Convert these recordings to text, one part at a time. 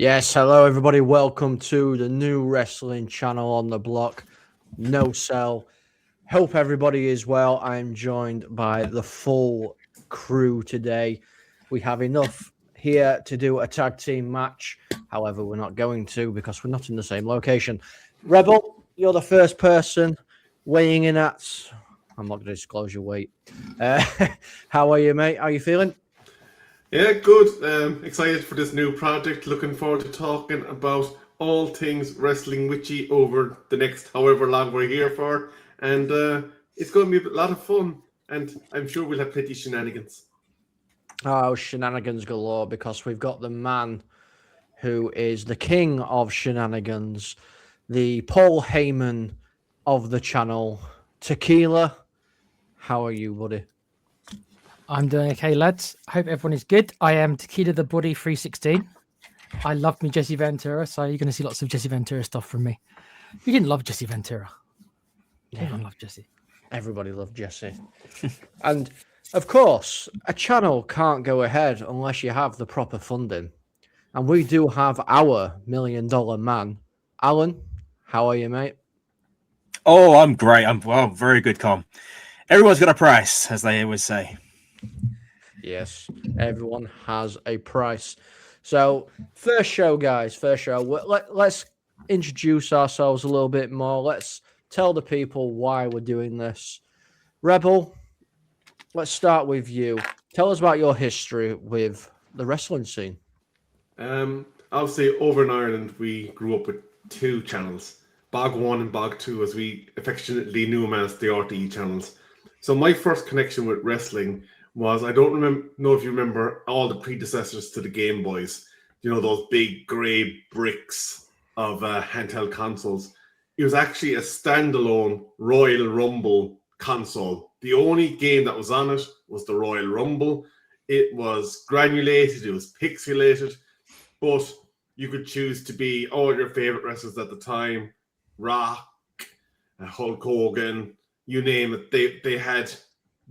Yes, hello everybody. Welcome to the new wrestling channel on the block, No Cell. Hope everybody is well. I'm joined by the full crew today. We have enough here to do a tag team match. However, we're not going to because we're not in the same location. Rebel, you're the first person weighing in at. I'm not going to disclose your weight. How are you, mate? How are you feeling? Yeah, good. Excited for this new project. Looking forward to talking about all things wrestling witchy over the next however long we're here for. And it's going to be a lot of fun. And I'm sure we'll have plenty of shenanigans. Oh, shenanigans galore, because we've got the man who is the king of shenanigans, the Paul Heyman of the channel, Tequila. How are you, buddy? I'm doing okay, lads. Hope everyone is good. I am Tequila the Body 316. I love me Jesse Ventura, so you're going to see lots of Jesse Ventura stuff from me. You didn't love Jesse Ventura. Yeah. Everyone loved Jesse. Everybody loved Jesse. And, of course, a channel can't go ahead unless you have the proper funding. And we do have our $1 million man. Alan, how are you, mate? Oh, I'm great. I'm very good, Com. Everyone's got a price, as they always say. Yes, everyone has a price. So, first show, guys. First show. Let's introduce ourselves a little bit more. Let's tell the people why we're doing this. Rebel, let's start with you. Tell us about your history with the wrestling scene. Obviously, over in Ireland, we grew up with two channels, Bog 1 and Bog 2, as we affectionately knew them as the RTE channels. So my first connection with wrestling was, I don't know if you remember all the predecessors to the Game Boys. You know, those big grey bricks of handheld consoles. It was actually a standalone Royal Rumble console. The only game that was on it was the Royal Rumble. It was granulated, it was pixelated, but you could choose to be all your favorite wrestlers at the time. Rock, Hulk Hogan, you name it. They had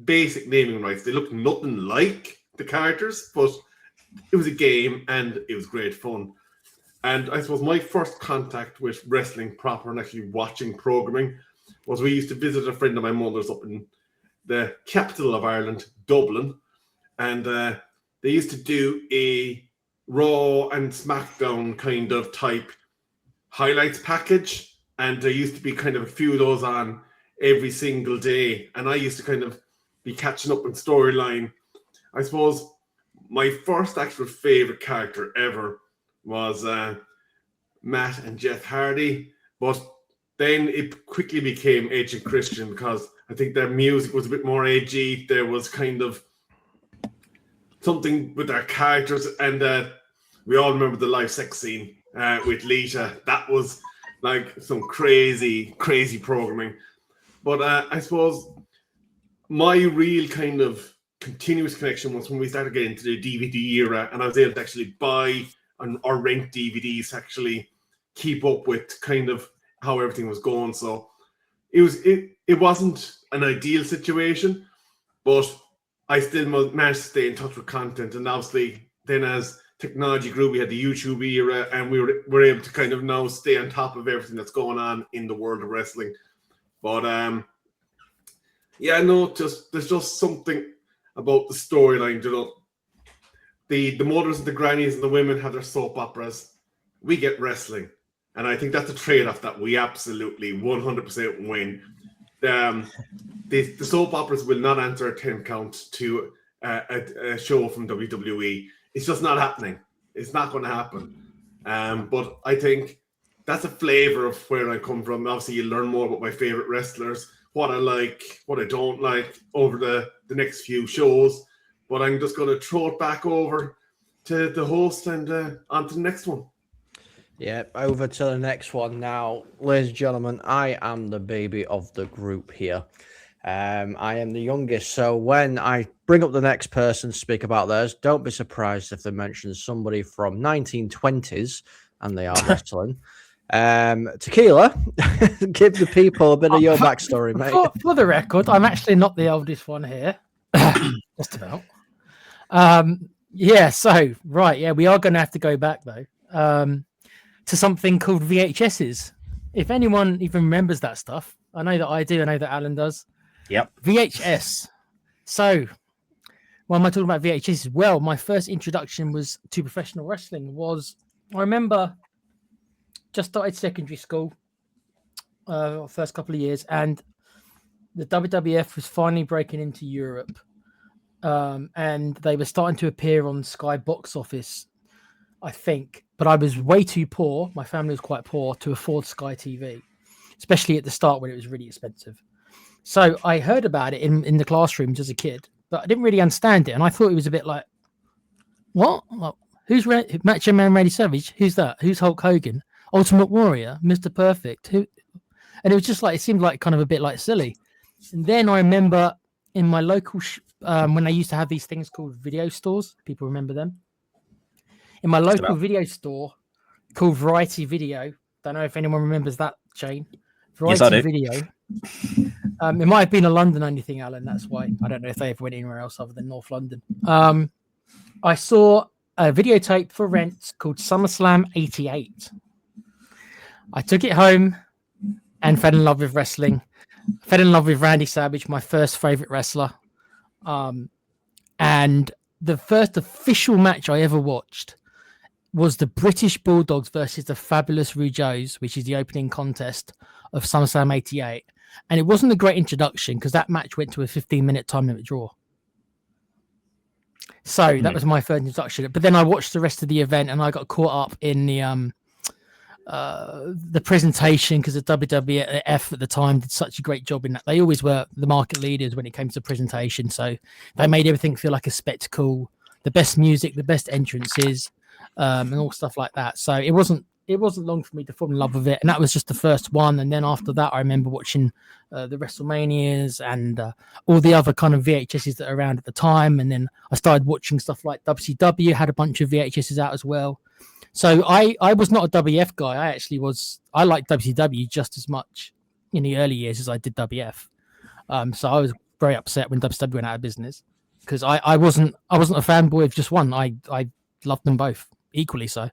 basic naming rights. They looked nothing like the characters, but it was a game and it was great fun. And I suppose my first contact with wrestling proper and actually watching programming was, we used to visit a friend of my mother's up in the capital of Ireland, Dublin, and they used to do a Raw and SmackDown kind of type highlights package, and there used to be kind of a few of those on every single day, and I used to kind of be catching up on storyline. I suppose my first actual favorite character ever was Matt and Jeff Hardy, but then it quickly became Edge and Christian, because I think their music was a bit more edgy. There was kind of something with their characters, and we all remember the live sex scene with Lita. That was like some crazy programming. But I suppose my real kind of continuous connection was when we started getting into the DVD era, and I was able to actually buy or rent DVDs to actually keep up with kind of how everything was going. So it wasn't an ideal situation, but I still managed to stay in touch with content. And obviously then as technology grew, we had the YouTube era, and we were able to kind of now stay on top of everything that's going on in the world of wrestling. But there's just something about the storyline. You know, the mothers and the grannies and the women have their soap operas. We get wrestling, and I think that's a trade-off that we absolutely 100% win. The soap operas will not answer a 10 count to a show from WWE. It's just not happening. It's not going to happen. But I think that's a flavor of where I come from. Obviously, you learn more about my favorite wrestlers, what I like, what I don't like over the next few shows. But I'm just going to throw it back over to the host and on to the next one. Yeah, over to the next one now. Ladies and gentlemen, I am the baby of the group here. I am the youngest, so when I bring up the next person to speak about theirs, don't be surprised if they mention somebody from 1920s and they are wrestling. Tequila, give the people a bit of your backstory, mate. For the record, I'm actually not the oldest one here. Just about. We are going to have to go back, though. to something called VHSs. If anyone even remembers that stuff, I know that I do. I know that Alan does. Yep. VHS. So, why am I talking about VHS? Well, my first introduction was to professional wrestling. I remember just started secondary school, first couple of years, and the WWF was finally breaking into Europe, and they were starting to appear on Sky Box Office, I think. But I was way too poor. My family was quite poor to afford Sky TV, especially at the start when it was really expensive. So I heard about it in the classrooms as a kid, but I didn't really understand it. And I thought it was a bit like, what? Like, who's Macho Man Randy Savage? Who's that? Who's Hulk Hogan? Ultimate Warrior? Mr. Perfect? Who? And it was just like, it seemed like kind of a bit like silly. And then I remember in my local, when they used to have these things called video stores, people remember them? In my local video store called Variety Video, don't know if anyone remembers that chain. Yes, I do. Video. It might have been a London only thing, Alan. That's why. I don't know if they ever went anywhere else other than North London. I saw a videotape for rent called SummerSlam 88. I took it home and fell in love with wrestling. Fell in love with Randy Savage, my first favorite wrestler. And the first official match I ever watched was the British Bulldogs versus the Fabulous Rougeaus, which is the opening contest of SummerSlam 88. And it wasn't a great introduction because that match went to a 15-minute time limit draw. So that was my first introduction. But then I watched the rest of the event and I got caught up in the presentation because the WWF at the time did such a great job in that. They always were the market leaders when it came to presentation. So they made everything feel like a spectacle, the best music, the best entrances, and all stuff like that. So it wasn't long for me to fall in love with it. And that was just the first one. And then after that, I remember watching the WrestleManias and all the other kind of VHSs that are around at the time. And then I started watching stuff like WCW, had a bunch of VHSs out as well. So I was not a WF guy. I liked WCW just as much in the early years as I did WF. So I was very upset when WCW went out of business because I wasn't a fanboy of just one. I loved them both equally. So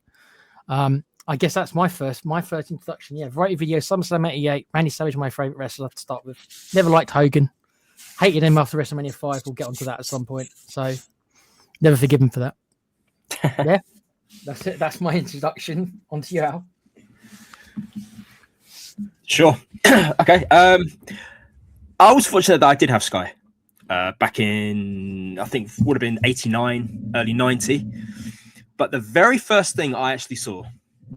I guess that's my first introduction. Yeah, Variety Video, SummerSlam 88. Randy Savage, my favorite wrestler to start with. Never liked Hogan. Hated him after WrestleMania 5. We'll get onto that at some point. So never forgive him for that. Yeah, that's it. That's my introduction. Onto you, Al. Sure. Okay. I was fortunate that I did have Sky back in, I think, would have been 89, early 90. But the very first thing I actually saw,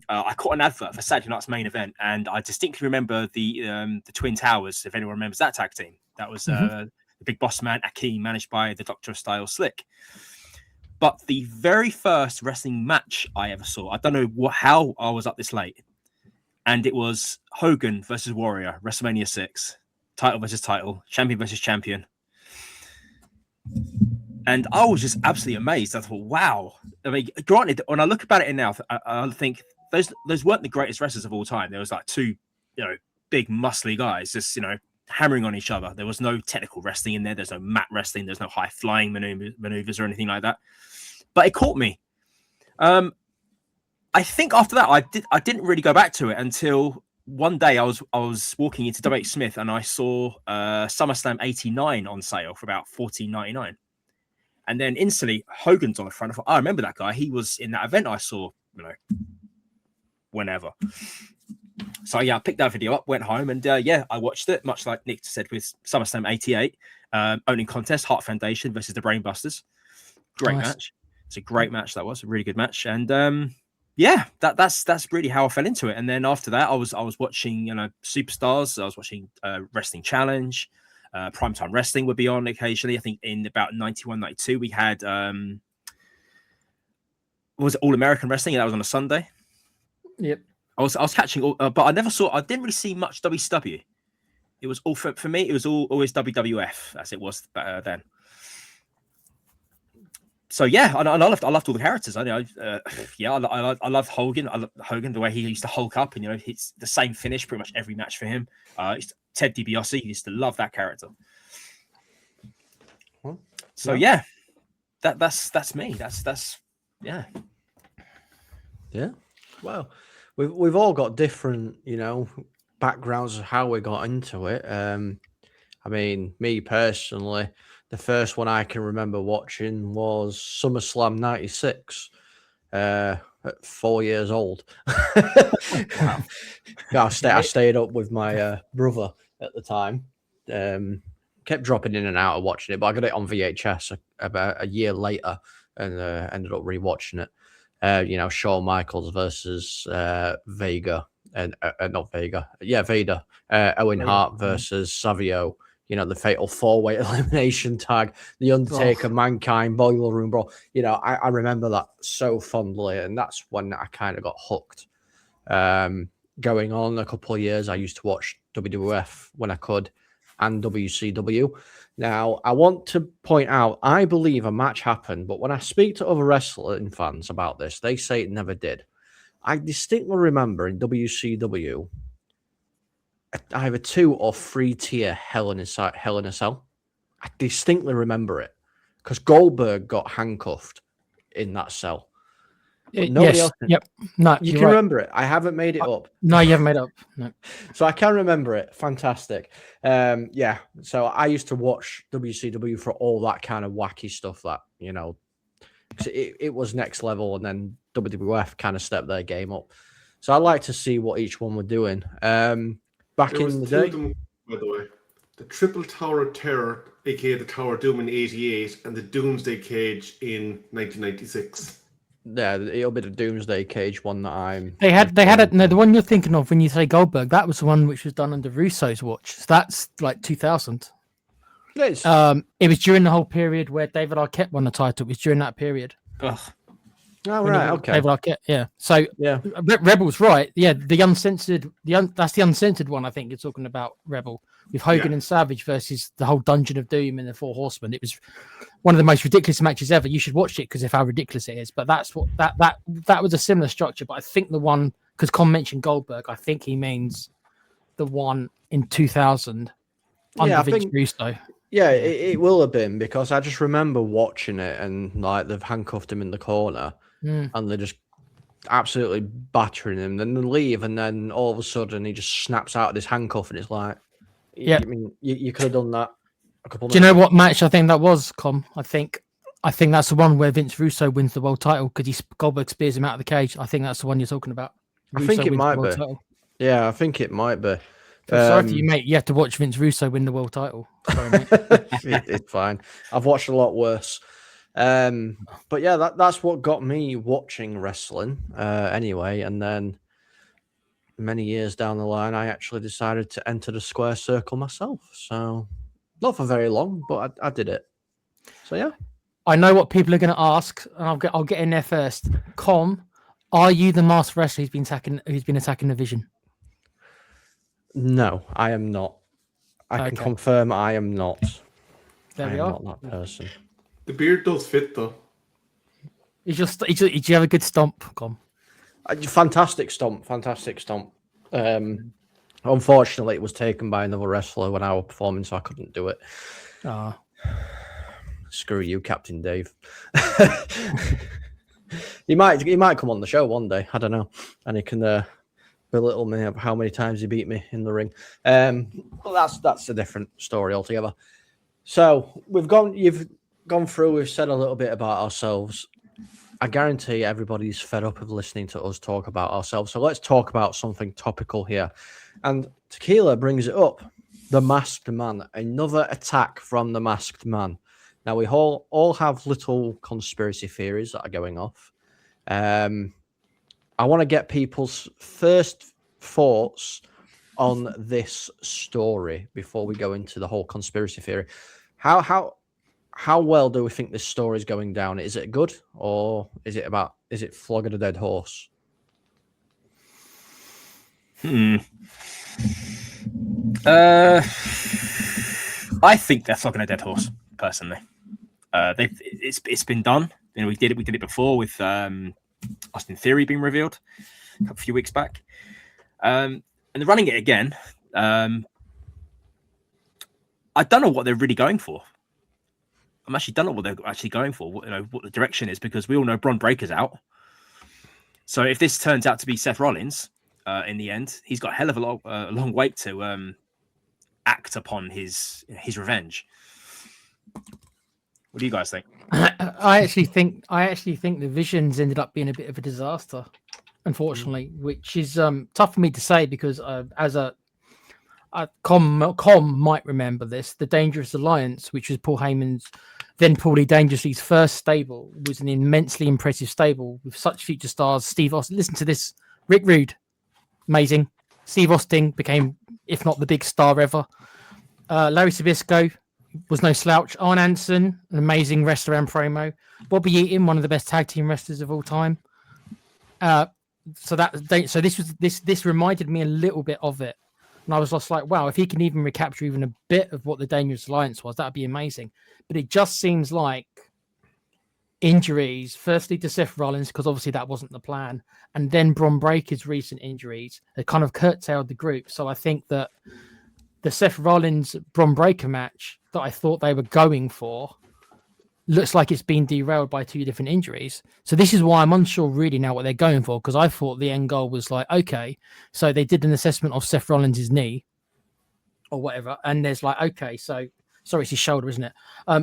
I caught an advert for Saturday Night's Main Event, and I distinctly remember the Twin Towers, if anyone remembers that tag team. That was the Big Boss Man, Akeem, managed by the Doctor of Style, Slick. But the very first wrestling match I ever saw, I don't know how I was up this late, and it was Hogan versus Warrior, WrestleMania 6, title versus title, champion versus champion. And I was just absolutely amazed. I thought, wow. I mean, granted, when I look about it now, I think those weren't the greatest wrestlers of all time. There was like two, big muscly guys just, hammering on each other. There was no technical wrestling in there. There's no mat wrestling. There's no high flying maneuvers or anything like that. But it caught me. I think after that, I didn't really go back to it until one day I was walking into WH Smith and I saw SummerSlam 89 on sale for about $14.99. And then instantly Hogan's on the front. I thought, I remember that guy. He was in that event I saw, whenever. So yeah, I picked that video up, went home, and I watched it. Much like Nick said with SummerSlam 88, opening contest, Heart Foundation versus the Brainbusters. Great match. It's a great match. That was a really good match, and that's really how I fell into it. And then after that, I was watching Superstars. I was watching Wrestling Challenge. Primetime Wrestling would be on occasionally. I think in about 91, 92, we had was it All American Wrestling? That was on a Sunday. Yep. I was catching all, but I didn't really see much WCW. It was all for me. It was always WWF as it was then. So yeah, I loved all the characters. I love Hogan. I love Hogan, the way he used to hulk up, and it's the same finish pretty much every match for him. Ted DiBiase used to love that character. So that's me. That's. Well, we've all got different, backgrounds of how we got into it. I mean, me personally, the first one I can remember watching was SummerSlam '96. At 4 years old. Wow. I stayed up with my brother at the time. Kept dropping in and out of watching it, but I got it on VHS about a year later and ended up rewatching it. Shawn Michaels versus Vega and not Vega, yeah, Vader. Owen Hart versus Savio. The fatal 4-way elimination tag, The Undertaker, Mankind, Boiler Room Brawl. I remember that so fondly, and that's when I kind of got hooked. Going on a couple of years, I used to watch WWF when I could and WCW. Now, I want to point out, I believe a match happened, but when I speak to other wrestling fans about this, they say it never did. I distinctly remember in WCW, either 2 or 3 tier Hell in a Cell. I distinctly remember it because Goldberg got handcuffed in that cell. But nobody Yes. else. Yep. No, You you're can right. remember it. I haven't made it up. No, you haven't made it up. No. So I can remember it. Fantastic. Yeah. So I used to watch WCW for all that kind of wacky stuff that, 'cause it was next level, and then WWF kind of stepped their game up. So I like to see what each one were doing. Back There was in the 2 of day. them, by the way. The Triple Tower of Terror, aka the Tower of Doom in '88, and the Doomsday Cage in 1996. Yeah, it'll be the Doomsday Cage one that I'm. They had no, the one you're thinking of when you say Goldberg, that was the one which was done under Russo's watch. So that's like 2000. Yes. It was during the whole period where David Arquette won the title. It was during that period. Ugh. Oh, When right. Okay. David Arquette, yeah. So Yeah. Rebel's right. Yeah, the uncensored, that's the uncensored one. I think you're talking about Rebel with Hogan and Savage versus the whole Dungeon of Doom and the Four Horsemen. It was one of the most ridiculous matches ever. You should watch it because of how ridiculous it is. But that's what that was a similar structure. But I think the one, because Con mentioned Goldberg, I think he means the one in 2000 under Vince Russo. Yeah, it will have been, because I just remember watching it and like they've handcuffed him in the corner and they're just absolutely battering him. Then they leave, and then all of a sudden he just snaps out of his handcuff, and it's like, Yeah. I mean, you could have done that a couple. Do you know what match I think that was, Com? I think that's the one where Vince Russo wins the world title because Goldberg spears him out of the cage. I think that's the one you're talking about. I think it might be. Title. Yeah, I think it might be. Sorry for you, mate. You have to watch Vince Russo win the world title. Sorry, mate. It's fine. I've watched a lot worse. But yeah, that's what got me watching wrestling. Anyway, and then many years down the line, I actually decided to enter the square circle myself. So not for very long, but I did it. So yeah. I know what people are going to ask, and I'll get in there first. Com, are you the masked wrestler who's been attacking the Vision? No, I am not. I can confirm I am not. There I we am are. not that person. The beard does fit, though. Did you have a good stomp, Com? Fantastic stomp. Unfortunately, it was taken by another wrestler when I was performing, so I couldn't do it. Screw you, Captain Dave. he might come on the show one day. I don't know, and he can belittle me of how many times he beat me in the ring. Well, that's a different story altogether. So you've gone through. We've said a little bit about ourselves. I guarantee everybody's fed up of listening to us talk about ourselves. So let's talk about something topical here. And Tequila brings it up. The Masked Man. Another attack from the Masked Man. Now, we all have little conspiracy theories that are going off. I want to get people's first thoughts on this story before we go into the whole conspiracy theory. How well do we think this story is going down? Is it good, or is it flogging a dead horse? I think they're flogging a dead horse, personally. It's been done. We did it before with Austin Theory being revealed a few weeks back, and they're running it again. I don't know what they're really going for. Don't know what they're actually going for. What the direction is, because we all know Bron Breakker's out. So if this turns out to be Seth Rollins in the end, he's got a hell of a long wait to act upon his revenge. What do you guys think? I actually think the visions ended up being a bit of a disaster, unfortunately, which is tough for me to say because as a Com might remember this. The Dangerous Alliance, which was Paul Heyman's, then Paulie Dangerously's first stable, was an immensely impressive stable with such future stars. Steve Austin, listen to this. Rick Rude, amazing. Steve Austin became, if not the big star ever. Larry Sabisco was no slouch. Arn Anderson, an amazing wrestler and promo. Bobby Eaton, one of the best tag team wrestlers of all time. So this reminded me a little bit of it. And I was just like, wow, if he can even recapture even a bit of what the Dangerous Alliance was, that'd be amazing. But it just seems like injuries, firstly to Seth Rollins, because obviously that wasn't the plan, and then Bron Breakker's recent injuries had kind of curtailed the group. So I think that the Seth Rollins Bron Breakker match that I thought they were going for looks like it's been derailed by two different injuries. So this is why I'm unsure really now what they're going for, because I thought the end goal was like, okay, so they did an assessment of Seth Rollins' knee or whatever, and there's like, okay, so sorry, it's his shoulder, isn't it?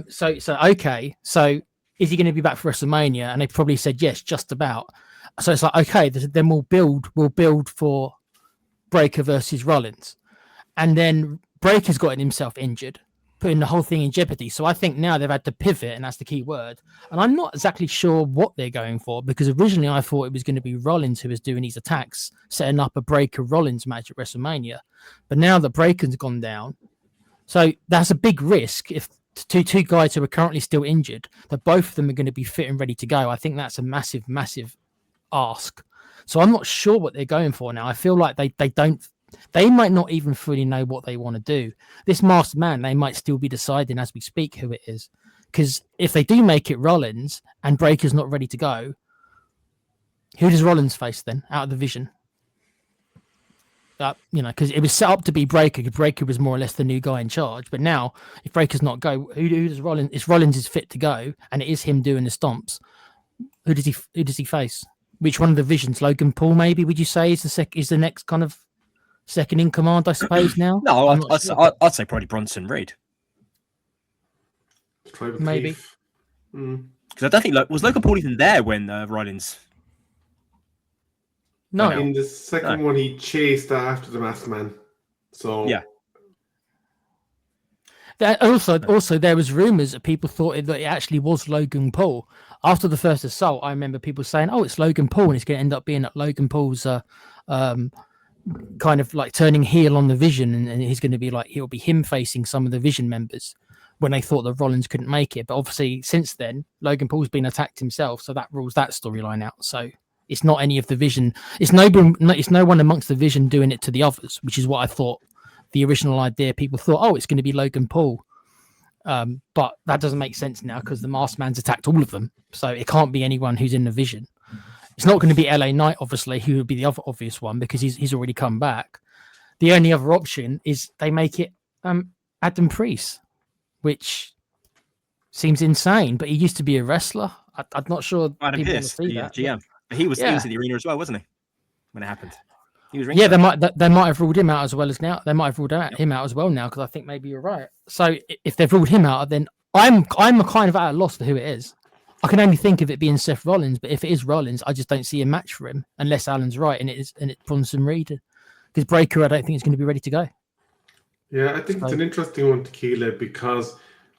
So is he going to be back for WrestleMania? And they probably said yes, just about. So it's like, okay, then we'll build for Breakker versus Rollins, and then Breakker's gotten himself injured, putting the whole thing in jeopardy. So I think now they've had to pivot, and that's the key word. And I'm not exactly sure what they're going for, because originally I thought it was going to be Rollins who was doing these attacks, setting up a Breakker Rollins match at WrestleMania. But now that Breakker's gone down, so that's a big risk if two guys who are currently still injured, that both of them are going to be fit and ready to go. I think that's a massive, massive ask. So I'm not sure what they're going for now. I feel like they might not even fully know what they want to do. This masked man, they might still be deciding as we speak who it is. Because if they do make it Rollins and Breakker's not ready to go, who does Rollins face then out of the vision? Because it was set up to be Breakker, because Breakker was more or less the new guy in charge. But now, if Breakker's not go, who does Rollins? If Rollins is fit to go, and it is him doing the stomps, who does he face? Which one of the visions? Logan Paul, maybe? Would you say is the next kind of second in command, I suppose, now? No, I'd say probably Bronson Reed. Maybe. Because I don't think was Logan Paul even there when Rollins. No. In the second one, he chased after the masked man. So yeah. Also, there was rumors that people thought that it actually was Logan Paul. After the first assault, I remember people saying, "Oh, it's Logan Paul," and it's going to end up being Logan Paul's kind of like turning heel on the Vision, and he's going to be like, he'll be him facing some of the Vision members when they thought that Rollins couldn't make it. But obviously, since then, Logan Paul's been attacked himself, so that rules that storyline out. So it's not any of the Vision. It's no one amongst the Vision doing it to the others, which is what I thought. The original idea, people thought, oh, it's going to be Logan Paul. But that doesn't make sense now because the Masked Man's attacked all of them. So it can't be anyone who's in the Vision. It's not going to be LA Knight, obviously, who would be the other obvious one because he's already come back. The only other option is they make it Adam Priest, which seems insane, but he used to be a wrestler. I'm not sure Adam people will Pearce, see the that. GM. He was in the arena as well, wasn't he? When it happened. He was Yeah, they might have ruled him out as well as now. They might have ruled him out as well now because I think maybe you're right. So if they've ruled him out, then I'm kind of at a loss for who it is. I can only think of it being Seth Rollins, but if it is Rollins, I just don't see a match for him unless Alan's right and it's Bronson Reed. Because Breakker, I don't think is going to be ready to go. Yeah, I think it's an interesting one, Tequila, because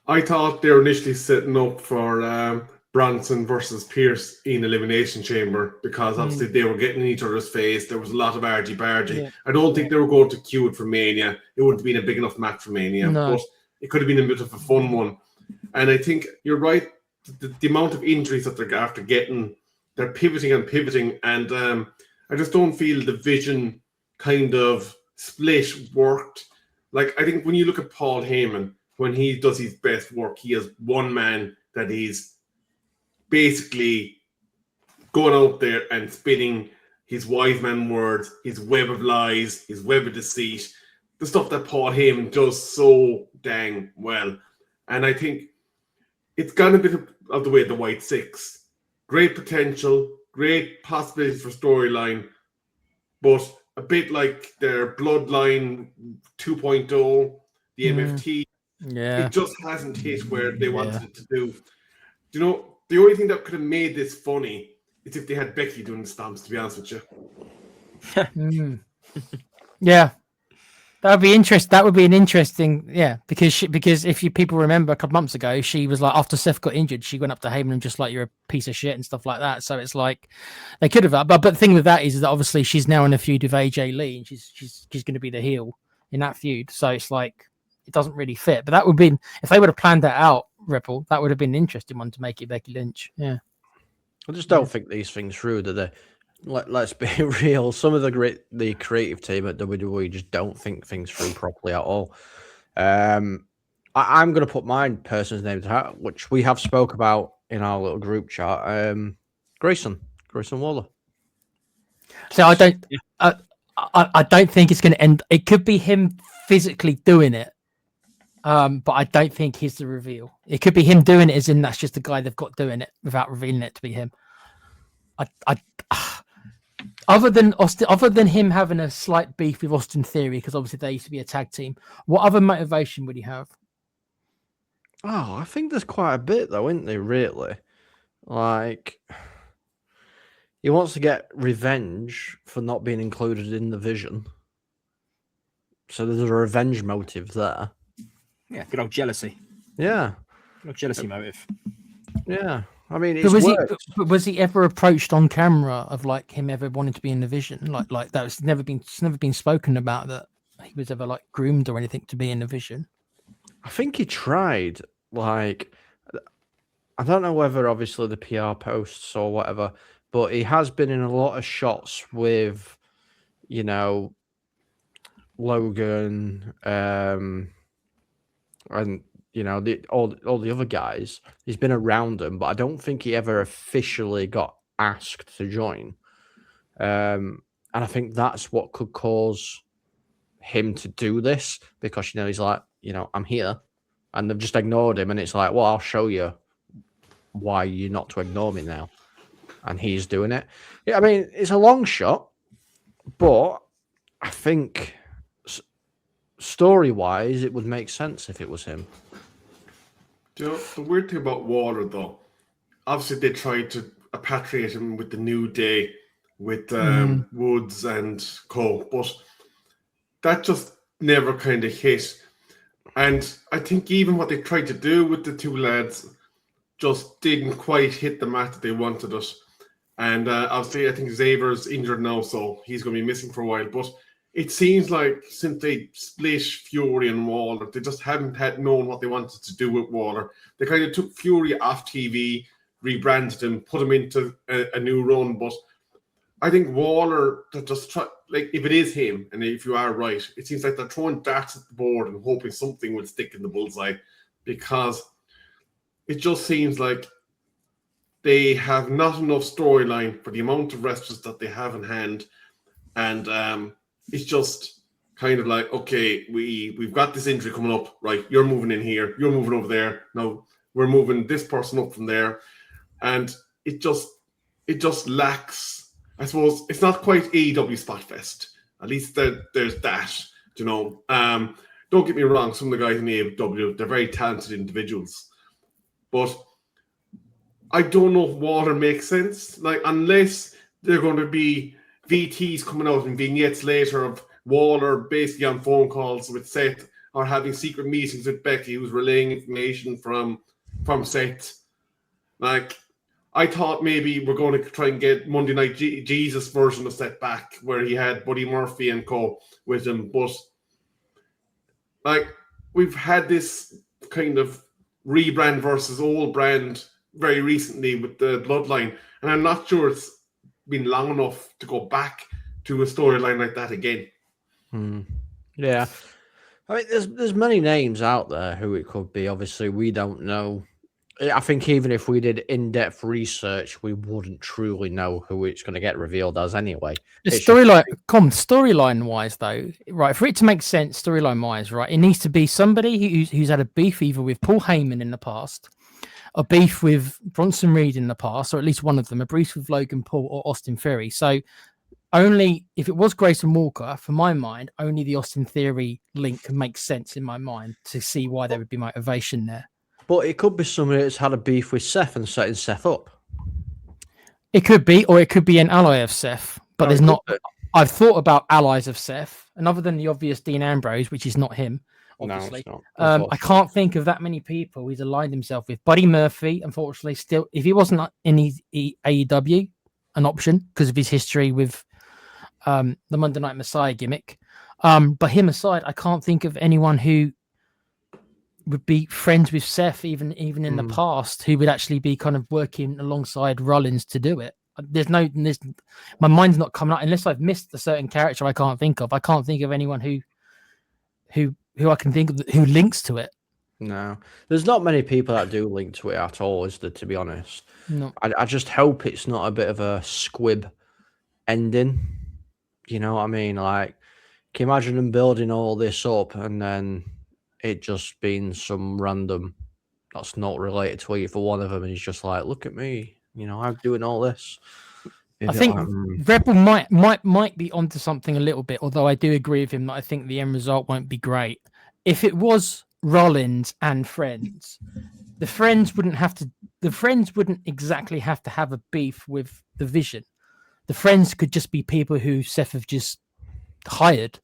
I thought they were initially setting up for Bronson versus Pierce in Elimination Chamber because obviously they were getting in each other's face. There was a lot of argy-bargy. Yeah. I don't think they were going to cue it for Mania. It wouldn't have been a big enough match for Mania, but it could have been a bit of a fun one. And I think you're right. The amount of injuries that they're after getting, they're pivoting, and I just don't feel the Vision kind of split worked. Like, I think when you look at Paul Heyman, when he does his best work, he has one man that he's basically going out there and spinning his wise man words, his web of lies, his web of deceit, the stuff that Paul Heyman does so dang well. And I think it's gone a bit of the way of the White Six. Great potential, great possibilities for storyline, but a bit like their Bloodline 2.0, the MFT, Yeah. it just hasn't hit where they wanted it to do. You know, the only thing that could have made this funny is if they had Becky doing the stomps, to be honest with you. Yeah. That would be interesting. That would be an interesting, because if you people remember a couple months ago, she was like, after Seth got injured, she went up to Heyman and just like, you're a piece of shit and stuff like that. So it's like they could have, but the thing with that is that obviously she's now in a feud with AJ Lee, and she's going to be the heel in that feud. So it's like it doesn't really fit. But that would be if they would have planned that out, Ripple. That would have been an interesting one to make it Becky Lynch. Yeah, I just don't think these things through, do they? Let's be real. Some of the creative team at WWE just don't think things through properly at all. I'm going to put my person's name to that, which we have spoke about in our little group chat. Grayson Waller. so I don't, I don't think it's going to end. It could be him physically doing it, but I don't think he's the reveal. It could be him doing it, as in that's just the guy they've got doing it without revealing it to be him. Other than him having a slight beef with Austin Theory, because obviously they used to be a tag team, what other motivation would he have? Oh, I think there's quite a bit though, isn't there, really? Like, he wants to get revenge for not being included in the vision. So there's a revenge motive there. Yeah, good old jealousy. Yeah. Good old jealousy motive. Yeah. I mean, but was he ever approached on camera of like him ever wanting to be in the vision? Like that was never been spoken about, that he was ever like groomed or anything to be in the vision. I think he tried. Like, I don't know whether obviously the PR posts or whatever, but he has been in a lot of shots with, you know, Logan, and you know, all the other guys. He's been around them, but I don't think he ever officially got asked to join. And I think that's what could cause him to do this, because, you know, he's like, you know, I'm here, and they've just ignored him, and it's like, well, I'll show you why you're not to ignore me now, and he's doing it. Yeah, I mean, it's a long shot, but I think story-wise, it would make sense if it was him. Do you know, the weird thing about Waller, though, obviously they tried to repatriate him with the New Day, with Woods and Co., but that just never kind of hit. And I think even what they tried to do with the two lads just didn't quite hit the mark that they wanted it. And obviously I think Xavier's injured now, so he's going to be missing for a while. But it seems like since they split Fury and Waller, they just haven't known what they wanted to do with Waller. They kind of took Fury off TV, rebranded him, put him into a new run. But I think Waller, just try, like, if it is him, and if you are right, it seems like they're throwing darts at the board and hoping something will stick in the bullseye, because it just seems like they have not enough storyline for the amount of wrestlers that they have in hand. And it's just kind of like, okay, we've got this injury coming up, right? You're moving in here, you're moving over there. Now we're moving this person up from there. And it just lacks, I suppose, it's not quite AEW Spotfest. At least there's that, you know. Don't get me wrong, some of the guys in AEW, they're very talented individuals. But I don't know if Waller makes sense. Like, unless they're going to be VTs coming out in vignettes later of Waller basically on phone calls with Seth, or having secret meetings with Becky, who's relaying information from Seth. Like, I thought maybe we're going to try and get Monday Night Jesus version of Seth back, where he had Buddy Murphy and Co. with him. But, like, we've had this kind of rebrand versus old brand very recently with the Bloodline, and I'm not sure it's been long enough to go back to a storyline like that again. Yeah, I mean, there's many names out there who it could be. Obviously, we don't know. I think even if we did in-depth research, we wouldn't truly know who it's going to get revealed as anyway. The storyline wise, though, right? For it to make sense, storyline wise, right, it needs to be somebody who's had a beef either with Paul Heyman in the past, a beef with Bronson Reed in the past, or at least one of them, a beef with Logan Paul or Austin Theory. So only if it was Grayson Walker, for my mind, only the Austin Theory link makes sense in my mind to see why there would be motivation there. But it could be somebody that's had a beef with Seth and setting Seth up. It could be, or it could be an ally of Seth, but there's not. I've thought about allies of Seth, and other than the obvious Dean Ambrose, which is not him, obviously. No, it's not. I can't think of that many people he's aligned himself with. Buddy Murphy, unfortunately, still, if he wasn't in AEW, an option because of his history with the Monday Night Messiah gimmick. But him aside, I can't think of anyone who would be friends with Seth, even in the past, who would actually be kind of working alongside Rollins to do it. My mind's not coming up unless I've missed a certain character I can't think of. I can't think of anyone who I can think of who links to it. No, there's not many people that do link to it at all, is there, to be honest? No. I just hope it's not a bit of a squib ending. You know what I mean? Like, can you imagine them building all this up and then it just being some random that's not related to either one of them, and he's just like, look at me, you know, I'm doing all this. I think Rebel might be onto something a little bit, although I do agree with him that I think the end result won't be great. If it was Rollins and friends, the friends wouldn't exactly have to have a beef with the Vision. The friends could just be people who Seth have just hired.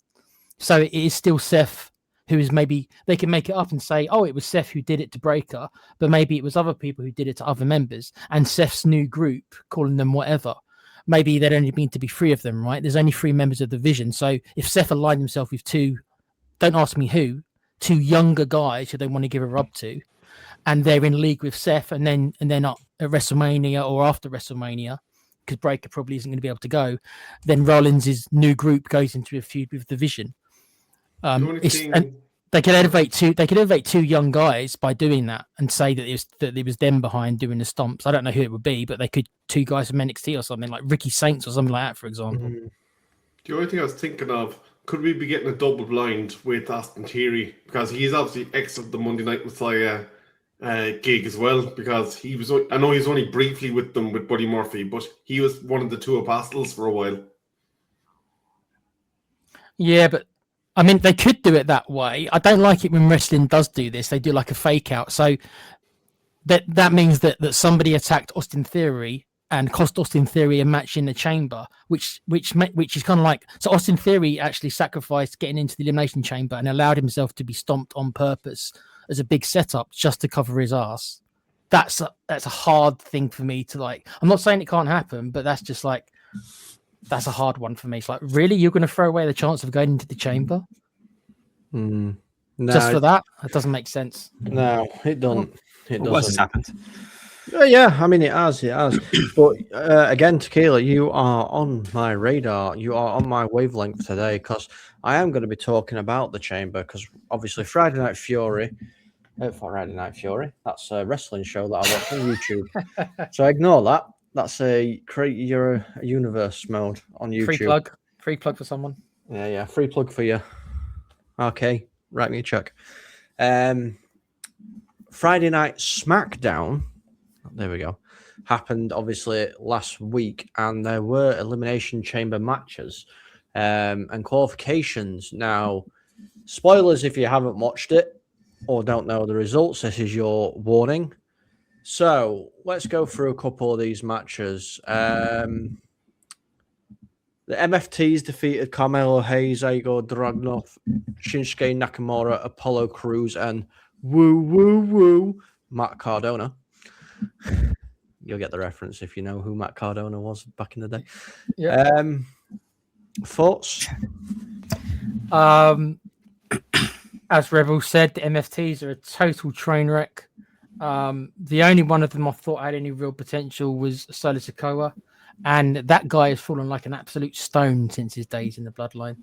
So it is still Seth who is, maybe they can make it up and say, oh, it was Seth who did it to Breaker, but maybe it was other people who did it to other members, and Seth's new group, calling them whatever. Maybe there'd only been to be 3 of them, right? There's only 3 members of the Vision. So if Seth aligned himself with 2, don't ask me who, 2 younger guys who they want to give a rub to, and they're in league with Seth, and then at WrestleMania or after WrestleMania, because Breaker probably isn't going to be able to go, then Rollins' new group goes into a feud with the Vision. And they could elevate 2 young guys by doing that and say that it was them behind doing the stomps. I don't know who it would be, but they could 2 guys from NXT or something, like Ricky Saints or something like that, for example. The only thing I was thinking of, could we be getting a double blind with Austin Theory? Because he's obviously exited the Monday Night Messiah gig as well, because I know he was only briefly with them with Buddy Murphy, but he was one of the 2 apostles for a while. Yeah, but I mean, they could do it that way. I don't like it when wrestling does do this. They do like a fake out. So that means that somebody attacked Austin Theory and cost Austin Theory a match in the chamber, which is kind of like, so Austin Theory actually sacrificed getting into the Elimination Chamber and allowed himself to be stomped on purpose as a big setup just to cover his ass. That's a hard thing for me to like. I'm not saying it can't happen, but that's just like, that's a hard one for me. It's like, really, you're going to throw away the chance of going into the chamber No, just for that? It doesn't make sense. No, it doesn't. What has happened? Yeah, I mean, it has. But again, Tequila, you are on my radar. You are on my wavelength today, because I am going to be talking about the chamber, because obviously Friday Night Fury, that's a wrestling show that I watch on YouTube. So ignore that. That's a create your universe mode on YouTube. Free plug for someone. Yeah, free plug for you. Okay, write me a check. Friday Night SmackDown, there we go, happened obviously last week, and there were Elimination Chamber matches and qualifications. Now, spoilers if you haven't watched it or don't know the results, this is your warning. So let's go through a couple of these matches. The MFTs defeated Carmelo Hayes, Igor Dragunov, Shinsuke Nakamura, Apollo Crews, and Matt Cardona. You'll get the reference if you know who Matt Cardona was back in the day. Yeah. Thoughts? As Rebel said, the MFTs are a total train wreck. The only one of them I thought had any real potential was Solo Sikoa, and that guy has fallen like an absolute stone since his days in the Bloodline.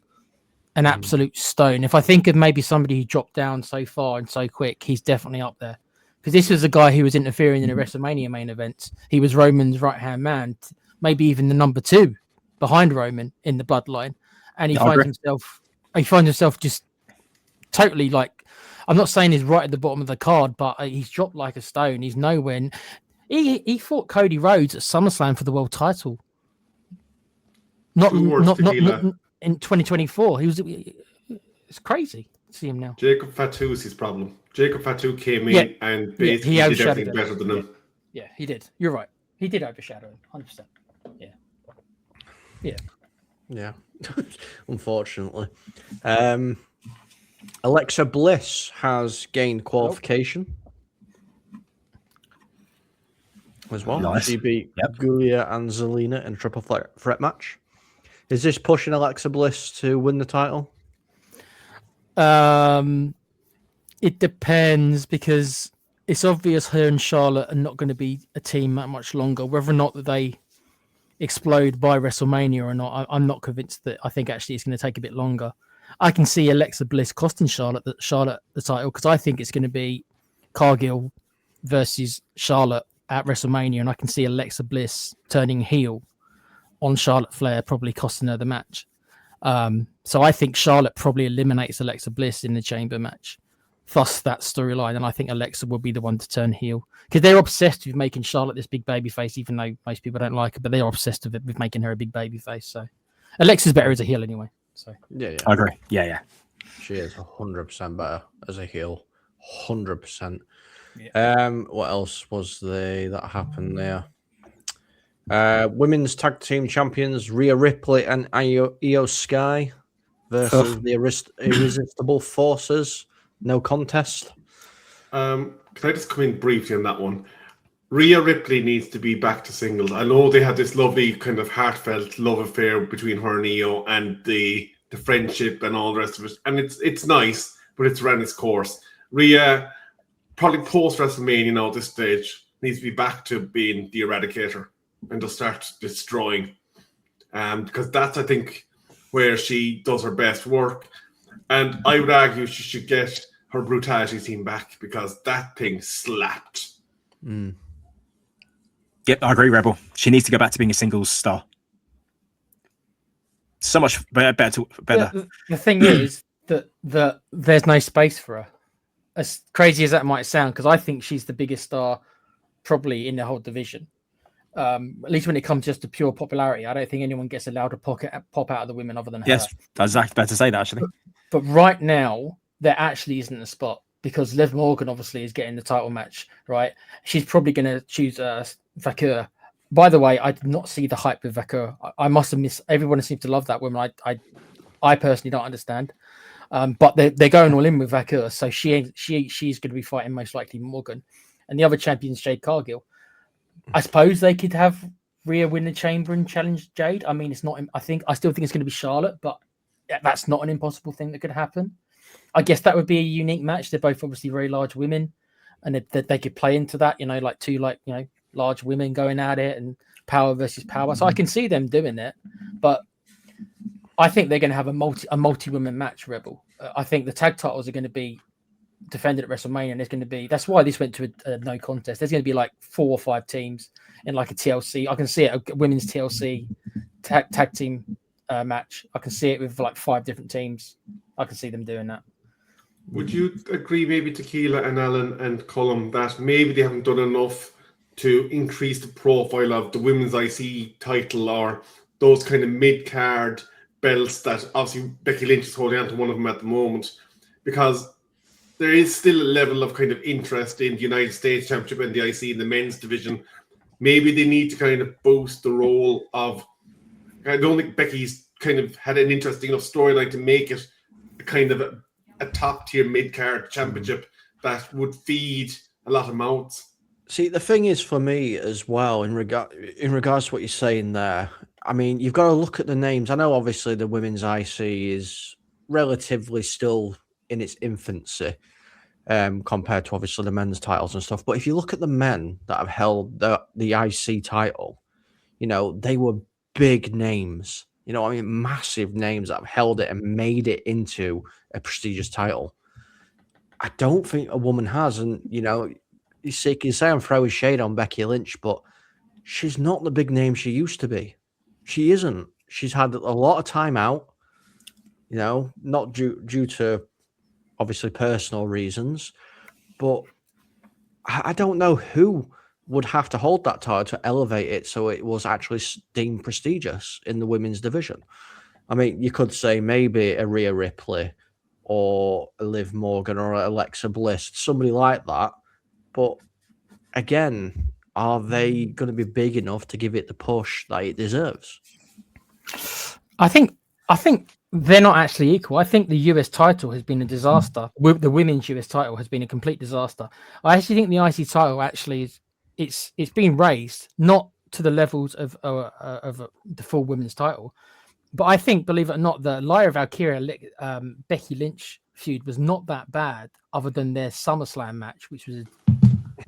An absolute stone. If I think of maybe somebody who dropped down so far and so quick, he's definitely up there. Because this was a guy who was interfering in a WrestleMania main event. He was Roman's right-hand man, maybe even the number 2 behind Roman in the Bloodline. And he finds himself just totally like, I'm not saying he's right at the bottom of the card, but he's dropped like a stone. He's nowhere. He fought Cody Rhodes at SummerSlam for the world title. Not in 2024. It's crazy to see him now. Jacob Fatu's his problem. Jacob Fatu came in and basically he did everything better than him. Yeah, he did. You're right. He did overshadow him, 100%. Yeah. Unfortunately. Alexa Bliss has gained qualification as well. Nice. She beat Giulia and Zelina in a triple threat match. Is this pushing Alexa Bliss to win the title? It depends, because it's obvious her and Charlotte are not going to be a team that much longer. Whether or not that they explode by WrestleMania or not, I'm not convinced. That I think actually it's going to take a bit longer. I can see Alexa Bliss costing Charlotte the title, because I think it's going to be Cargill versus Charlotte at WrestleMania, and I can see Alexa Bliss turning heel on Charlotte Flair, probably costing her the match. So I think Charlotte probably eliminates Alexa Bliss in the Chamber match, thus that storyline, and I think Alexa will be the one to turn heel, because they're obsessed with making Charlotte this big baby face, even though most people don't like her, but they're obsessed with making her a big baby face. So Alexa's better as a heel anyway. So yeah. I agree. Yeah. She is 100% better as a heel. 100%. Yeah. What else was that happened there? Women's tag team champions Rhea Ripley and Io Sky versus the Irresistible Forces. No contest. Can I just come in briefly on that one? Rhea Ripley needs to be back to singles. I know they had this lovely kind of heartfelt love affair between her and Io, and the friendship and all the rest of it. And it's nice, but it's ran its course. Rhea, probably post WrestleMania now at this stage, needs to be back to being the Eradicator and just start destroying. Because that's, I think, where she does her best work. And I would argue she should get her brutality team back, because that thing slapped. Yep, I agree, Rebel. She needs to go back to being a singles star. So much better. The thing is that there's no space for her. As crazy as that might sound, because I think she's the biggest star probably in the whole division. At least when it comes just to pure popularity, I don't think anyone gets allowed to pop out of the women other than her. Yes, I was about to say that, actually. But right now, there actually isn't a spot, because Liv Morgan obviously is getting the title match, right? She's probably going to choose Vakur. By the way, I did not see the hype with Vakur. I must have missed. Everyone seems to love that woman. I personally don't understand. But they're going all in with Vakur, so she's going to be fighting most likely Morgan, and the other champion's Jade Cargill. I suppose they could have Rhea win the Chamber and challenge Jade. I mean, it's not. I still think it's going to be Charlotte, but that's not an impossible thing that could happen. I guess that would be a unique match. They're both obviously very large women, and they could play into that. Like two large women going at it, and power versus power. So I can see them doing it, but I think they're going to have a multi-women match, Rebel. I think the tag titles are going to be defended at WrestleMania, and there's going to be, that's why this went to a no contest. There's going to be like 4 or 5 teams in like a TLC. I can see it, a women's TLC tag team match. I can see it with like 5 different teams. I can see them doing that. Would you agree, maybe Tequila and Alan and Cullum, that maybe they haven't done enough to increase the profile of the women's IC title, or those kind of mid-card belts that obviously Becky Lynch is holding on to one of them at the moment, because there is still a level of kind of interest in the United States Championship and the IC in the men's division. Maybe they need to kind of boost the role of, I don't think Becky's kind of had an interesting enough storyline to make it a kind of a top-tier mid-card championship that would feed a lot of mouths. See, the thing is for me as well, in regards to what you're saying there, I mean, you've got to look at the names. I know obviously the women's IC is relatively still in its infancy compared to obviously the men's titles and stuff. But if you look at the men that have held the IC title, they were big names. I mean, massive names that have held it and made it into a prestigious title. I don't think a woman has. And, you can say I'm throwing shade on Becky Lynch, but she's not the big name she used to be. She isn't. She's had a lot of time out, not due to obviously personal reasons, but I don't know who would have to hold that title to elevate it so it was actually deemed prestigious in the women's division. I mean, you could say maybe a Rhea Ripley or a Liv Morgan or Alexa Bliss, somebody like that. But again, are they going to be big enough to give it the push that it deserves? I think they're not actually equal. I think the US title has been a disaster. The women's US title has been a complete disaster. I actually think the IC title actually is it's been raised not to the levels of the full women's title, but I think, believe it or not, the Lyra Valkyria Becky Lynch feud was not that bad, other than their SummerSlam match, which was a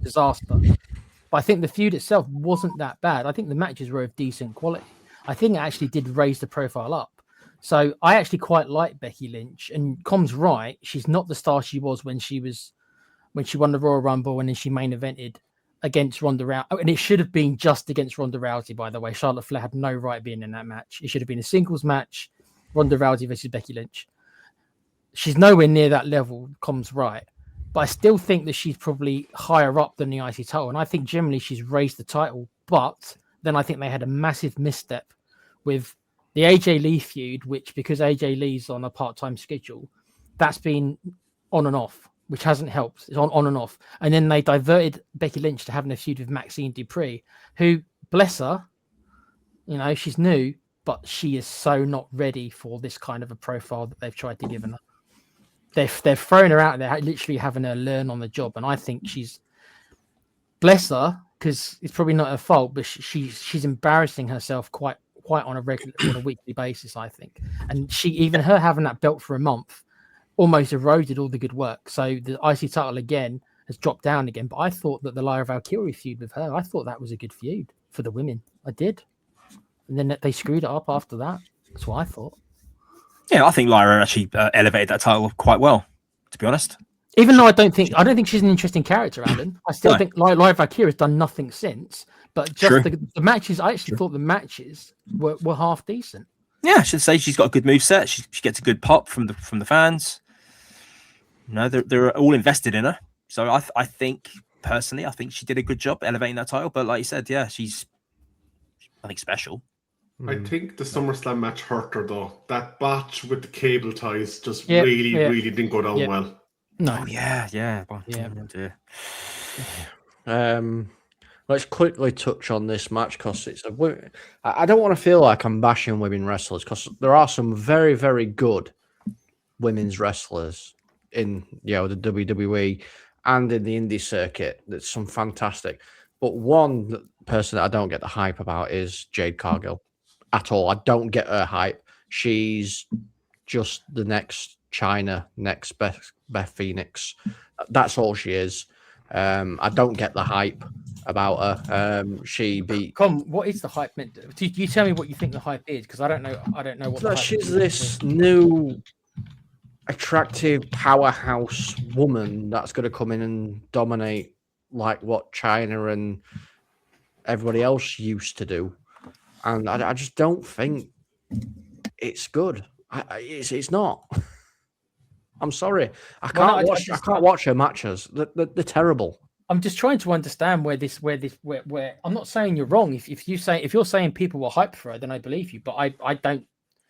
disaster. But I think the feud itself wasn't that bad. I think the matches were of decent quality. I think it actually did raise the profile up. So I actually quite like Becky Lynch, and Com's right. She's not the star she was when she won the Royal Rumble and then she main evented against Ronda Rousey. And it should have been just against Ronda Rousey, by the way. Charlotte Flair had no right being in that match. It should have been a singles match, Ronda Rousey versus Becky Lynch. She's nowhere near that level, Com's right. But I still think that she's probably higher up than the IC title. And I think generally she's raised the title. But then I think they had a massive misstep with the AJ Lee feud, which, because AJ Lee's on a part-time schedule, that's been on and off, which hasn't helped. It's on and off. And then they diverted Becky Lynch to having a feud with Maxine Dupree, who, bless her, she's new, but she is so not ready for this kind of a profile that they've tried to give her. They've thrown her out there, literally having her learn on the job. And I think she's, bless her, because it's probably not her fault, but she's embarrassing herself quite on a weekly basis, I think. And her having that belt for a month almost eroded all the good work. So the IC title again has dropped down again. But I thought that the Lyra Valkyrie feud with her, I thought that was a good feud for the women. I did. And then they screwed it up after that. That's what I thought. Yeah, I think Lyra actually elevated that title quite well, to be honest. Even though I don't think she's an interesting character, Alan. I still think Lyra Valkyrie has done nothing since. But just the matches, I actually thought the matches were half decent. Yeah, I should say she's got a good moveset. She gets a good pop from the fans. They're all invested in her. So I think personally, I think she did a good job elevating that title. But like you said, yeah, she's special. I think the SummerSlam match hurt her though. That batch with the cable ties just really didn't go down well. No. Oh, yeah. Well, Let's quickly touch on this match because I don't want to feel like I'm bashing women wrestlers, because there are some very, very good women's wrestlers in the WWE and in the indie circuit. That's some fantastic. But one person that I don't get the hype about is Jade Cargill at all. I don't get her hype. She's just the next China, next Beth Phoenix. That's all she is. I don't get the hype about her. She beat. What is the hype meant? You tell me what you think the hype is, because I don't know what. So she's this new, attractive powerhouse woman that's going to come in and dominate like what China and everybody else used to do, and I just don't think it's good. It's not. I'm sorry. I can't watch her matches. They're terrible. I'm just trying to understand where I'm not saying you're wrong. If you're saying people were hyped for her, then I believe you. But I don't.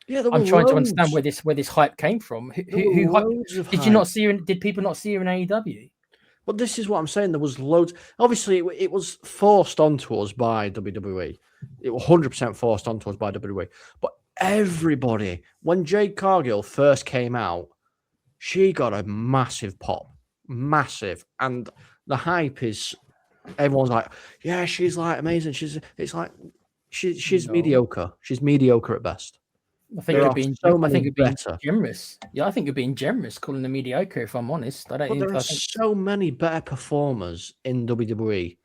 Yeah, I'm trying to understand where this hype came from. Who did you not see her? Did people not see her in AEW? But this is what I'm saying. There was loads. Obviously, it was forced onto us by WWE. It was 100% forced onto us by WWE. But everybody, when Jade Cargill first came out, she got a massive pop, massive, and the hype is. Everyone's like, yeah, she's like amazing. She's mediocre. She's mediocre at best. I think you're being generous. Yeah, I think you're being generous calling her mediocre. If I'm honest, There are so many better performers in WWE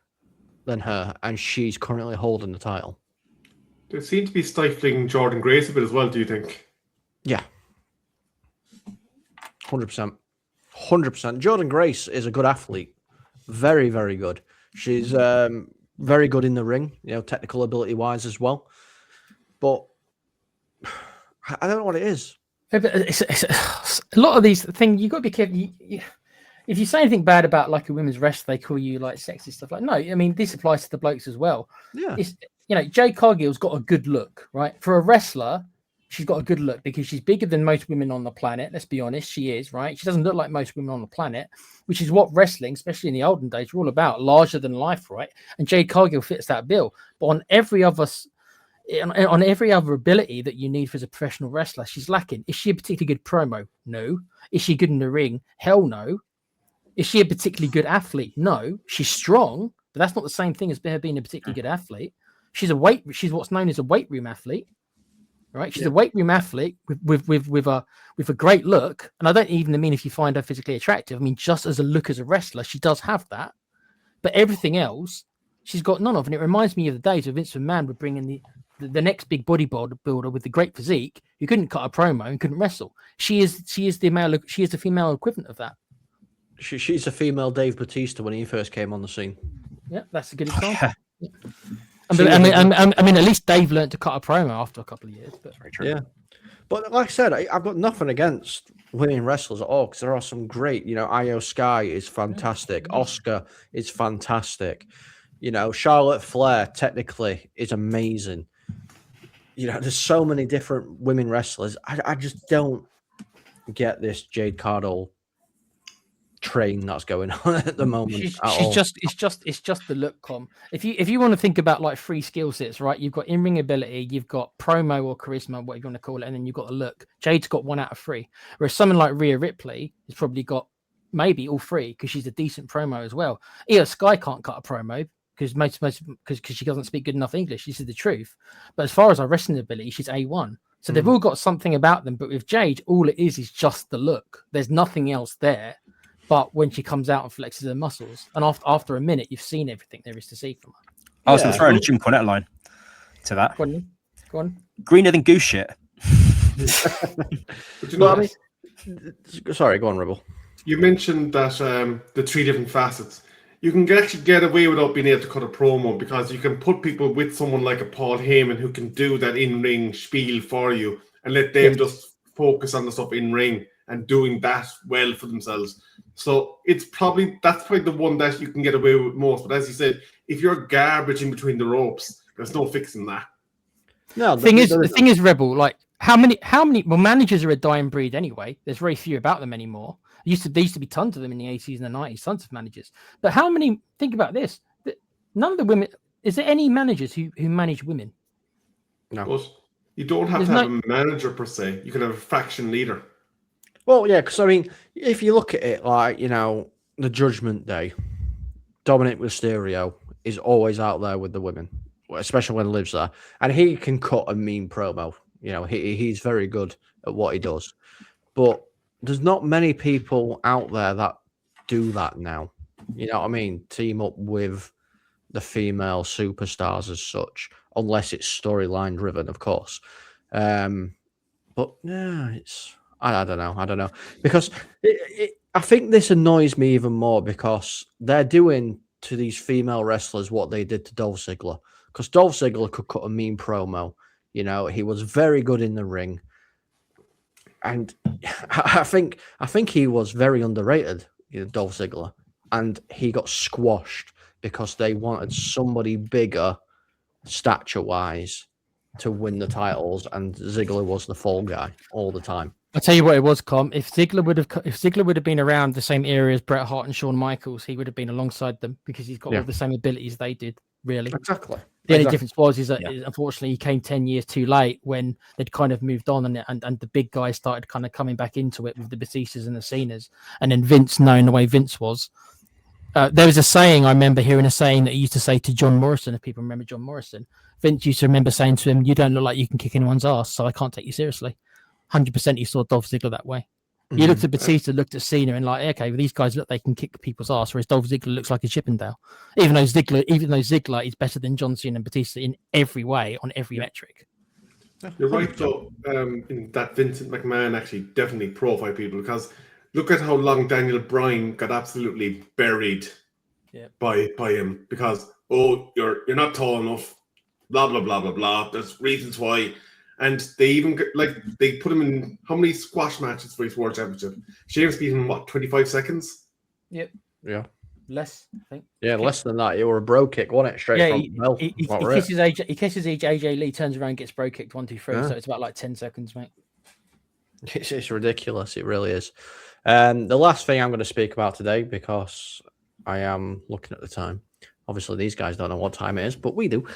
than her, and she's currently holding the title. They seem to be stifling Jordan Grace a bit as well. Do you think? Yeah, 100%. 100%. Jordan Grace is a good athlete, very, very good. She's very good in the ring, technical ability wise as well. But I don't know what it is. It's a lot of these things. You got to be careful. If you say anything bad about like a women's wrestler, they call you like sexist stuff. Like, no, I mean this applies to the blokes as well. Yeah. It's Jade Cargill's got a good look, right? For a wrestler, she's got a good look because she's bigger than most women on the planet. Let's be honest, she is, right? She doesn't look like most women on the planet, which is what wrestling, especially in the olden days, were all about, larger than life, right? And Jade Cargill fits that bill. But on every other ability that you need as a professional wrestler, she's lacking. Is she a particularly good promo? No. Is she good in the ring? Hell no. Is she a particularly good athlete? No. She's strong, but that's not the same thing as her being a particularly good athlete. She's what's known as a weight room athlete, right? She's a weight room athlete with a great look. And I don't even mean if you find her physically attractive. I mean, just as a look as a wrestler, she does have that. But everything else, she's got none of. And it reminds me of the days of Vince McMahon would bring in the next big bodybuilder with the great physique who couldn't cut a promo and couldn't wrestle. She is the female equivalent of that. She's a female Dave Bautista when he first came on the scene. Yeah, that's a good example. I mean, at least Dave learned to cut a promo after a couple of years. But Very true. Yeah, but like I said, I've got nothing against women wrestlers at all because there are some great. Io Sky is fantastic. Oscar is fantastic. Charlotte Flair technically is amazing. There's so many different women wrestlers. I just don't get this Jade Cargill train that's going on at the moment. It's just the look, Com. If you want to think about like three skill sets, right? You've got in-ring ability, you've got promo or charisma, whatever you want to call it, and then you've got the look. Jade's got 1 out of 3. Whereas someone like Rhea Ripley has probably got maybe all 3 because she's a decent promo as well. Io Sky can't cut a promo because because she doesn't speak good enough English. This is the truth. But as far as our wrestling ability, she's A1. So they've all got something about them. But with Jade, all it is just the look. There's nothing else there. But when she comes out and flexes her muscles, and after a minute, you've seen everything there is to see from her. I was going to throw in a Jim Cornette line to that. Go on. Greener than goose shit. Sorry, go on, Rebel. You mentioned that the 3 different facets. You can actually get away without being able to cut a promo because you can put people with someone like a Paul Heyman who can do that in-ring spiel for you and let them just focus on the stuff in-ring and doing that well for themselves. So that's probably the one that you can get away with most. But as you said, if you're garbage in between the ropes, there's no fixing that. No, the thing is, Rebel, like how many managers are a dying breed anyway. There's very few about them anymore. There used to be tons of them in the 80s and the 90s, tons of managers. But how many? Think about this. None of the women. Is there any managers who manage women? No. But you don't have to have a manager per se. You can have a faction leader. Well, yeah, because I mean, if you look at it like, the Judgment Day, Dominic Mysterio is always out there with the women, especially when he lives there. And he can cut a mean promo. He's very good at what he does. But there's not many people out there that do that now. You know what I mean? Team up with the female superstars as such, unless it's storyline driven, of course. But yeah, I don't know. Because I think this annoys me even more because they're doing to these female wrestlers what they did to Dolph Ziggler. Because Dolph Ziggler could cut a mean promo. He was very good in the ring. And I think he was very underrated, Dolph Ziggler. And he got squashed because they wanted somebody bigger stature-wise to win the titles, and Ziggler was the fall guy all the time. I'll tell you what it was, Com. If Ziggler would have been around the same era as Bret Hart and Shawn Michaels, he would have been alongside them because he's got all the same abilities they did, really. Exactly. The only difference is that unfortunately he came 10 years too late when they'd kind of moved on and the big guys started kind of coming back into it with the Batistas and the Cenas. And then Vince, knowing the way Vince was, there was a saying, I remember hearing a saying that he used to say to John Morrison, if people remember John Morrison. Vince used to remember saying to him, "You don't look like you can kick anyone's ass, so I can't take you seriously." 100% he saw Dolph Ziggler that way. You looked at Batista, looked at Cena, and like, okay, well, these guys look they can kick people's ass, whereas Dolph Ziggler looks like a Chippendale. Even though Ziggler is better than John Cena and Batista in every way on every metric. You're right, though. In that Vincent McMahon actually definitely profiled people because look at how long Daniel Bryan got absolutely buried by him because you're not tall enough, blah blah blah blah blah. There's reasons why, And they even they put him in how many squash matches for his world championship? Sheamus beat him in what, 25 seconds? Yep. Yeah. Less, I think. Yeah, less than that. It were a bro kick, wasn't it? Straight from the bell. He That were it. kisses AJ Lee, turns around, gets bro kicked 1, 2, 3. Yeah. So it's about like 10 seconds, mate. It's ridiculous. It really is. The last thing I'm going to speak about today, because I am looking at the time. Obviously, these guys don't know what time it is, but we do.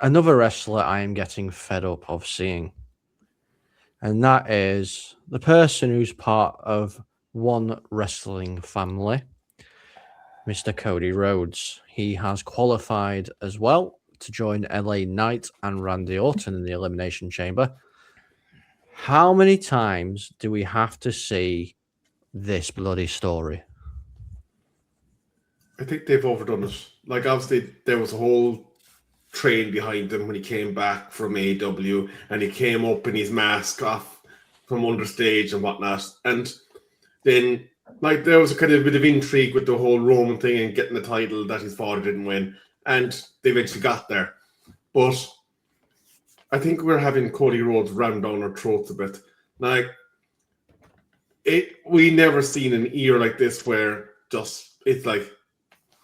Another wrestler I am getting fed up of seeing, and that is the person who's part of one wrestling family, Mr. Cody Rhodes. He has qualified as well to join LA Knight and Randy Orton in the Elimination Chamber. How many times do we have to see this bloody story? I think they've overdone it. Like, obviously, there was a whole train behind him when he came back from AEW, and he came up in his mask off from understage and whatnot. And then, like, there was a kind of bit of intrigue with the whole Roman thing and getting the title that his father didn't win. And they eventually got there. But I think we're having Cody Rhodes rammed down our throats a bit. Like, we never seen an year like this where just, it's like,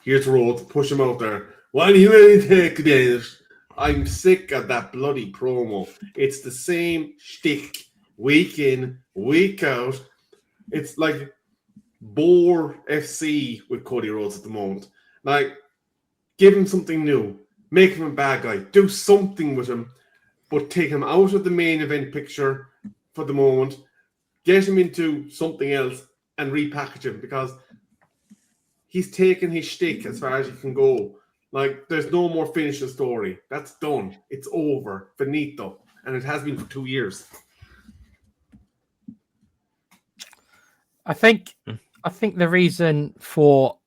here's Rhodes, push him out there. Why do you really take this? I'm sick of that bloody promo. It's the same shtick week in, week out. It's like Bore FC with Cody Rhodes at the moment. Like, give him something new. Make him a bad guy. Do something with him. But take him out of the main event picture for the moment. Get him into something else and repackage him, because he's taken his shtick as far as he can go. Like, there's no more finish the story. That's done. It's over. Finito. And it has been for 2 years. I think the reason for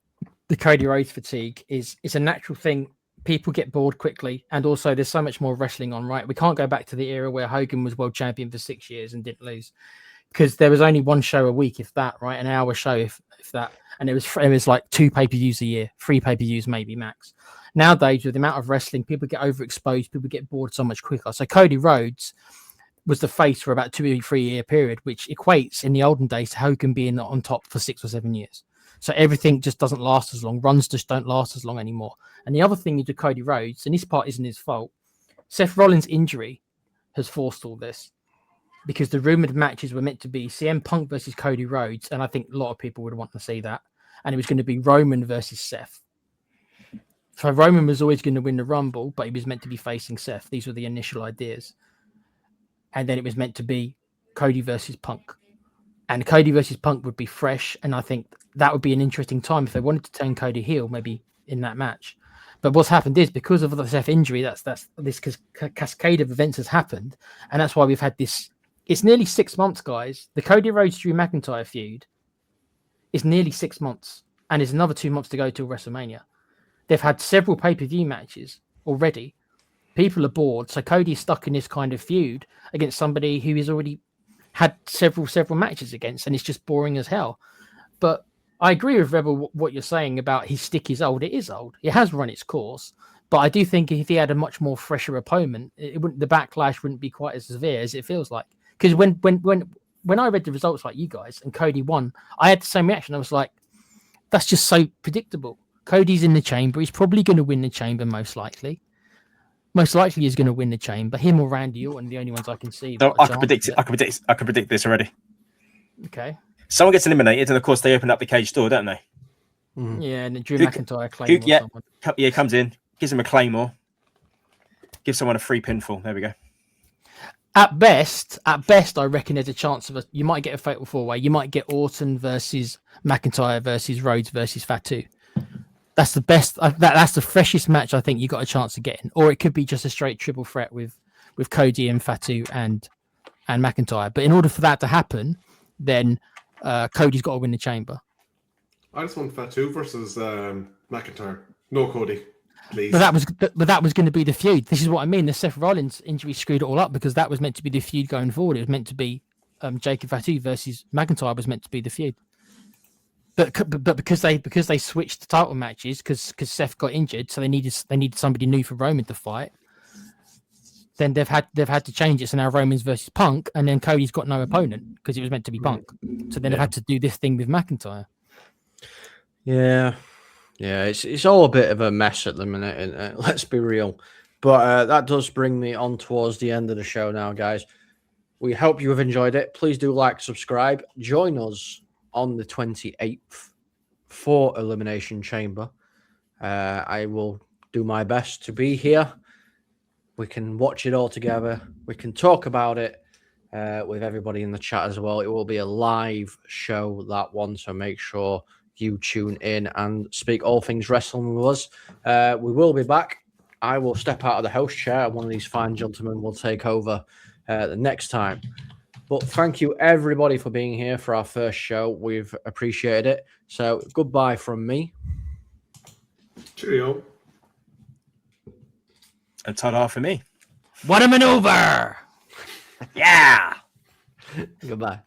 the Cody Rhodes fatigue is it's a natural thing. People get bored quickly, and also there's so much more wrestling on, right? We can't go back to the era where Hogan was world champion for 6 years and didn't lose, because there was only one show a week, if that, right? An hour show, if that, and it was like 2 pay-per-views a year, 3 pay-per-views maybe max. Nowadays, with the amount of wrestling, people get overexposed, people get bored so much quicker. So Cody Rhodes was the face for about 2 or 3 year period, which equates in the olden days to Hogan being on top for 6 or 7 years. So everything just doesn't last as long. Runs just don't last as long anymore. And the other thing is with Cody Rhodes, and this part isn't his fault, Seth Rollins' injury has forced all this, because the rumored matches were meant to be CM Punk versus Cody Rhodes, and I think a lot of people would want to see that. And it was going to be Roman versus Seth. So Roman was always going to win the Rumble, but he was meant to be facing Seth. These were the initial ideas. And then it was meant to be Cody versus Punk. And Cody versus Punk would be fresh, and I think that would be an interesting time if they wanted to turn Cody heel, maybe in that match. But what's happened is, because of the Seth injury, that's this cascade of events has happened, and that's why we've had this. It's nearly 6 months, guys. The Cody Rhodes Drew McIntyre feud is nearly 6 months, and there's another 2 months to go till WrestleMania. They've had several pay-per-view matches already. People are bored, so Cody's stuck in this kind of feud against somebody who has already had several matches against, and it's just boring as hell. But I agree with Rebel what you're saying about his stick is old. It is old. It has run its course. But I do think if he had a much more fresher opponent, the backlash wouldn't be quite as severe as it feels like. Because when I read the results like you guys and Cody won, I had the same reaction. I was like, that's just so predictable. Cody's in the chamber. He's probably going to win the chamber, most likely. Most likely he's going to win the chamber. Him or Randy Orton, the only ones I can see. No, I can predict this already. Okay. Someone gets eliminated, and of course they open up the cage door, don't they? Mm. Yeah, and Drew McIntyre Claymore. Yeah, comes in, gives him a Claymore, gives someone a free pinfall. There we go. At best, I reckon there's a chance of you might get a fatal 4-way. You might get Orton versus McIntyre versus Rhodes versus Fatu. That's the best. That's the freshest match I think you got a chance of getting, or it could be just a straight triple threat with Cody and Fatu and McIntyre. But in order for that to happen, then Cody's got to win the chamber. I just want Fatu versus McIntyre. No Cody, please. But that was going to be the feud. This is what I mean. The Seth Rollins injury screwed it all up, because that was meant to be the feud going forward. It was meant to be Jacob Fatu versus McIntyre was meant to be the feud. but because they switched the title matches because Seth got injured, so they needed somebody new for Roman to fight. Then they've had to change it. So now Roman's versus Punk, and then Cody's got no opponent because it was meant to be Punk. So then they've had to do this thing with McIntyre. Yeah, it's all a bit of a mess at the minute. And let's be real. But that does bring me on towards the end of the show now, guys. We hope you have enjoyed it. Please do like, subscribe. Join us on the 28th for Elimination Chamber. I will do my best to be here. We can watch it all together. We can talk about it with everybody in the chat as well. It will be a live show, that one, so make sure you tune in and speak all things wrestling with us. We will be back. I will step out of the host chair, and one of these fine gentlemen will take over the next time. But thank you, everybody, for being here for our first show. We've appreciated it. So goodbye from me. Cheerio. And ta-da for me. What a maneuver! Yeah. Goodbye.